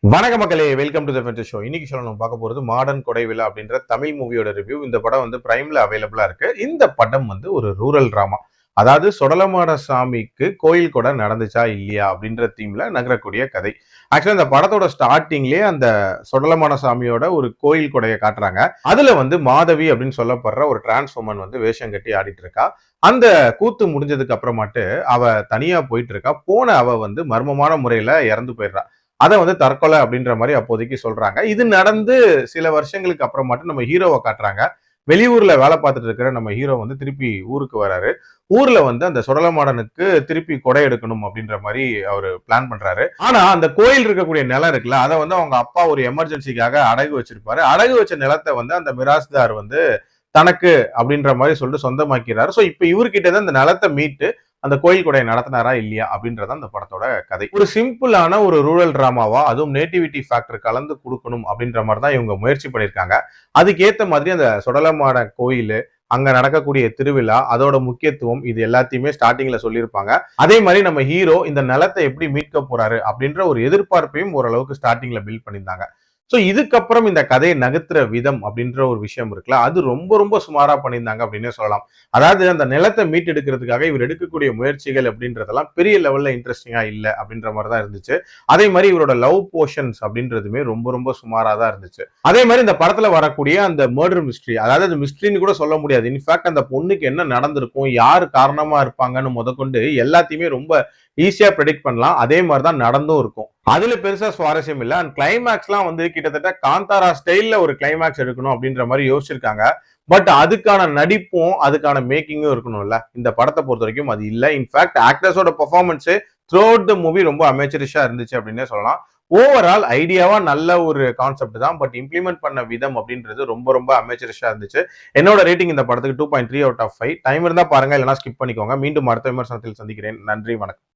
வணக்க மக்களே, welcome to the ஃபென்டசி show. இன்னைக்கு நம்ம பார்க்க போறது மாடர்ன் கொடை விழா அப்படின்ற தமிழ் மூவியோட ரிவ்யூ. இந்த படம் வந்து பிரைம்ல அவைலபிளா இருக்கு. இந்த படம் வந்து ஒரு ரூரல் டிராமா. அதாவது சொடலமாட சாமிக்கு கோயில் கொடை நடந்துச்சா இல்லையா அப்படின்ற தீம்ல நகரக்கூடிய கதை. ஆக்சுவலா இந்த படத்தோட ஸ்டார்டிங்லயே அந்த சொடலமான சாமியோட ஒரு கோயில் கொடையை காட்டுறாங்க. அதுல வந்து மாதவி அப்படின்னு சொல்லப்படுற ஒரு டிரான்ஸ்ஃபார்மன் வந்து வேஷம் கட்டி ஆடிட்டு இருக்கா. அந்த கூத்து முடிஞ்சதுக்கு அப்புறமாட்டு அவ தனியா போயிட்டு இருக்கா. போன அவ வந்து மர்மமான முறையில இறந்து போயிடுறா. அத வந்து தற்கொலை அப்படின்ற மாதிரி அப்போதைக்கு சொல்றாங்க. இது நடந்து சில வருஷங்களுக்கு அப்புறமாட்டு நம்ம ஹீரோவை காட்டுறாங்க. வெளியூர்ல வேலை பார்த்துட்டு இருக்கிற நம்ம ஹீரோ வந்து திருப்பி ஊருக்கு வராரு. ஊர்ல வந்து அந்த சுடலமாடனுக்கு திருப்பி கொடை எடுக்கணும் அப்படின்ற மாதிரி அவரு பிளான் பண்றாரு. ஆனா அந்த கோயில் இருக்கக்கூடிய நிலம் இருக்குல்ல, அதை வந்து அவங்க அப்பா ஒரு எமர்ஜென்சிக்காக அடகு வச்சிருப்பாரு. அடகு வச்ச நிலத்தை வந்து அந்த மிராஸ்தார் வந்து தனக்கு அப்படின்ற மாதிரி சொல்லிட்டு சொந்தமாக்கிறாரு. சோ இப்ப இவர்கிட்ட தான் அந்த நிலத்தை மீட்டு அந்த கோயில் கொடையை நடத்தினாரா இல்லையா அப்படின்றத அந்த படத்தோட கதை. ஒரு சிம்பிளான ஒரு ரூரல் டிராமாவா, அதுவும் நேட்டிவிட்டி ஃபேக்டர் கலந்து கொடுக்கணும் அப்படின்ற மாதிரி தான் இவங்க முயற்சி பண்ணியிருக்காங்க. அதுக்கேத்த மாதிரி அந்த சொடலமாட கோயில், அங்க நடக்கக்கூடிய திருவிழா, அதோட முக்கியத்துவம் இது எல்லாத்தையுமே ஸ்டார்டிங்ல சொல்லியிருப்பாங்க. அதே மாதிரி நம்ம ஹீரோ இந்த நிலத்தை எப்படி மீட்க போறாரு அப்படின்ற ஒரு எதிர்பார்ப்பையும் ஓரளவுக்கு ஸ்டார்டிங்ல பில்ட் பண்ணியிருந்தாங்க. சோ இதுக்கப்புறம் இந்த கதையை நகர்த்துற விதம் அப்படின்ற ஒரு விஷயம் இருக்குல்ல, அது ரொம்ப ரொம்ப சுமாரா பண்ணியிருந்தாங்க அப்படின்னே சொல்லலாம். அதாவது அந்த நிலத்தை மீட்டெடுக்கிறதுக்காக இவர் எடுக்கக்கூடிய முயற்சிகள் அப்படின்றதெல்லாம் பெரிய லெவல்ல இன்ட்ரெஸ்டிங்கா இல்ல அப்படின்ற மாதிரி தான் இருந்துச்சு. அதே மாதிரி இவரோட லவ் போர்ஷன்ஸ் அப்படின்றதுமே ரொம்ப ரொம்ப சுமாரா தான் இருந்துச்சு. அதே மாதிரி இந்த படத்துல வரக்கூடிய அந்த மர்டர் மிஸ்ட்ரி, அதாவது அது மிஸ்ட்ரின்னு கூட சொல்ல முடியாது. இன்ஃபேக்ட் அந்த பொண்ணுக்கு என்ன நடந்திருக்கும், யார் காரணமா இருப்பாங்கன்னு முதற்கொண்டு எல்லாத்தையுமே ரொம்ப ஈஸியா ப்ரெடிக்ட் பண்ணலாம். அதே மாதிரி தான் நடந்தும் இருக்கும். அதுல பெருசா சுவாரஸ்யம் இல்ல. அண்ட் கிளைமேக்ஸ்லாம் வந்து கிட்டத்தட்ட காந்தாரா ஸ்டைல்ல ஒரு கிளைமேக்ஸ் எடுக்கணும் அப்படின்ற மாதிரி யோசிச்சிருக்காங்க. பட் அதுக்கான நடிப்பும் அதுக்கான மேக்கிங்கும் இருக்கணும்ல. இந்த படத்தை பொறுத்த வரைக்கும் அது இல்ல. இன்ஃபேக்ட் ஆக்டர்ஸோட performance throughout the movie ரொம்ப அமெச்சரிஷா இருந்துச்சு அப்படின்னே சொல்லலாம். ஓவரால் ஐடியாவா நல்ல ஒரு கான்செப்ட் தான். பட் இம்ப்ளிமெண்ட் பண்ண விதம் அப்படின்றது ரொம்ப ரொம்ப அமெச்சரிஷா இருந்துச்சு. என்னோட ரேட்டிங் இந்த படத்துக்கு 2.3 அவுட் ஆஃப் 5. டைம் இருந்தா பாருங்க, இல்லைன்னா ஸ்கிப் பண்ணிக்கோங்க. மீண்டும் அடுத்த விமர்சனத்தில் சந்திக்கிறேன். நன்றி, வணக்கம்.